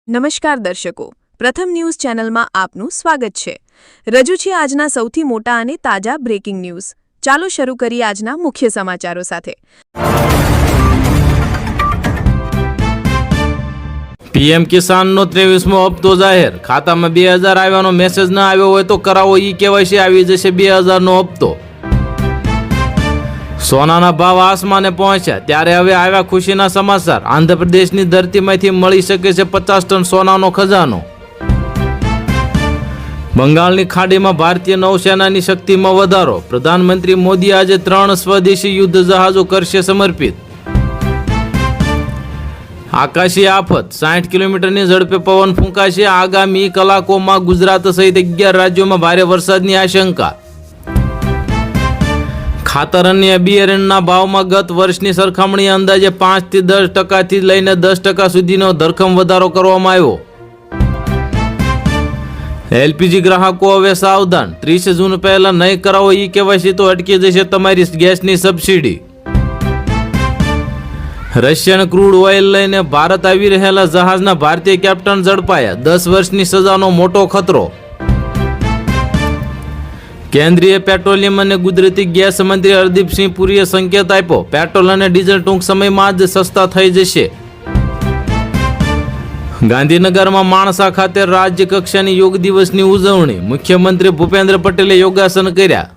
નમસ્કાર દર્શકો, પ્રથમ ન્યૂઝ ચેનલમાં આપનું સ્વાગત છે। રજૂ છે આજના સૌથી મોટા અને તાજા બ્રેકિંગ ન્યૂઝ। ચાલો શરૂ કરીએ આજના મુખ્ય સમાચારો સાથે। પીએમ કિસાનનો 23મો હપ્તો જાહેર। ખાતામાં 2000 આવ્યાનો મેસેજ ન આવ્યો હોય તો કરાવો ઈ-કેવાયસી, આવી જશે 2000નો હપ્તો। સોનાના ભાવ આસમાને પહોંચ્યા ત્યારે હવે આવ્યા ખુશીના સમાચાર। આંધ્રપ્રદેશની ધરતીમાંથી મળી શકે છે 50 ટન સોનાનો ખજાનો। બંગાળની ખાડીમાં ભારતીય નૌસેનાની શક્તિમાં વધારો। પ્રધાનમંત્રી મોદી આજે 3 સ્વદેશી યુદ્ધ જહાજો કરશે સમર્પિત। આકાશી આફત, 60 કિલોમીટરની ઝડપે પવન ફૂંકાશે। આગામી કલાકોમાં ગુજરાત સહિત 11 રાજ્યોમાં ભારે વરસાદની આશંકા। ખાતર અને બિયારણના ભાવમાં ગત વર્ષની સરખામણીએ અંદાજે 5 થી 10% લઈને 10% સુધીનો ધરખમ વધારો કરવામાં આવ્યો। એલપીજી ગ્રાહકો હવે સાવધાન, 30 જૂન પહેલા નહીં કરાવો ઈ-કેવાયસી તો અટકી જશે તમારી ગેસની સબસિડી। રશિયન ક્રૂડ ઓઇલ લઈને ભારત આવી રહેલા જહાજના ભારતીય કેપ્ટન ઝડપાયા। 10 વર્ષની સજાનો મોટો ખતરો। કેન્દ્રીય પેટ્રોલિયમ અને કુદરતી ગેસ મંત્રી હરદીપસિંહ પુરીએ સંકેત આપ્યો, પેટ્રોલ અને ડીઝલ ટૂંક સમયમાં જ સસ્તા થઈ જશે। ગાંધીનગરમાં માણસા ખાતે રાજ્ય કક્ષાની યોગ દિવસની ઉજવણી। મુખ્યમંત્રી ભૂપેન્દ્ર પટેલે યોગાસન કર્યા।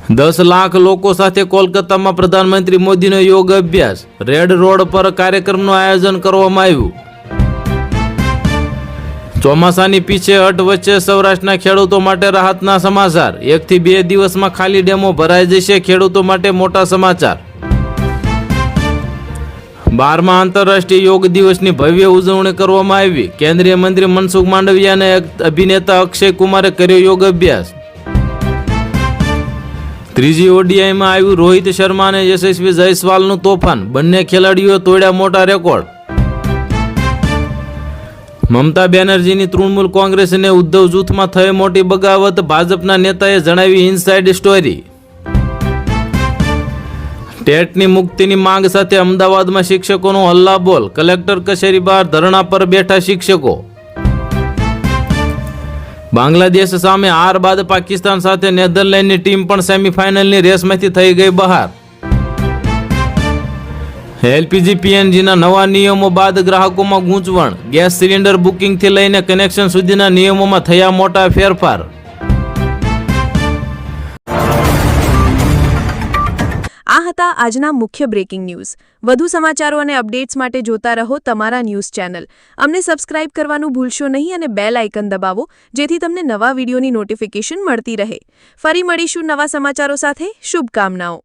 10 લાખ લોકો સાથે કોલકાતામાં પ્રધાનમંત્રી મોદીનો યોગ અભ્યાસ। રેડ રોડ પર કાર્યક્રમનું આયોજન કરવામાં આવ્યું। ચોમાસાની પીછેહટ વચ્ચે સૌરાષ્ટ્રના ખેડૂતો માટે રાહતના સમાચાર। 1 થી 2 દિવસમાં ખાલી ડેમો ભરાઈ જશે, ખેડૂતો માટે મોટા સમાચાર। 12મા આંતરરાષ્ટ્રીય યોગ દિવસની ભવ્ય ઉજવણી કરવામાં આવી। કેન્દ્રીય મંત્રી મનસુખ માંડવિયા અને અભિનેતા અક્ષય કુમારે કર્યો યોગ અભ્યાસ। ત્રીજી ઓડીઆઈમાં આવ્યું રોહિત શર્મા અને યશસ્વી જયસ્વાલનું તોફાન। બંને ખેલાડીઓએ તોડ્યા મોટા રેકોર્ડ। મમતા બેનર્જીની તૃણમૂલ કોંગ્રેસ અને ઉદ્ધવ જૂથમાં થઈ મોટી બગાવત। ભાજપના નેતાએ જણાવી ઇનસાઇડ સ્ટોરી। ટેટની મુક્તિની માંગ સાથે અમદાવાદમાં શિક્ષકોનો હલ્લાબોલ। કલેક્ટર કચેરી બહાર ધરણા પર બેઠા શિક્ષકો। બાંગ્લાદેશ સામે હાર બાદ પાકિસ્તાન સાથે નેધરલેન્ડની ટીમ પણ સેમીફાઇનલની રેસમાંથી થઈ ગઈ બહાર। એલપીજી પીએનજીના નવા નિયમો બાદ ગ્રાહકોમાં ગૂંચવણ। ગેસ સિલિન્ડર બુકિંગથી લઈને કનેક્શન સુધીના નિયમોમાં થયા મોટા ફેરફાર। આ હતા આજના મુખ્ય બ્રેકિંગ ન્યૂઝ। વધુ સમાચારો અને અપડેટ્સ માટે જોતા રહો તમારા ન્યૂઝ ચેનલ। અમને સબસ્ક્રાઇબ કરવાનું ભૂલશો નહીં અને બેલ આઇકન દબાવો, જેથી તમને નવા વિડીયોની નોટિફિકેશન મળતી રહે। ફરી મળીશું નવા સમાચારો સાથે। શુભકામનાઓ।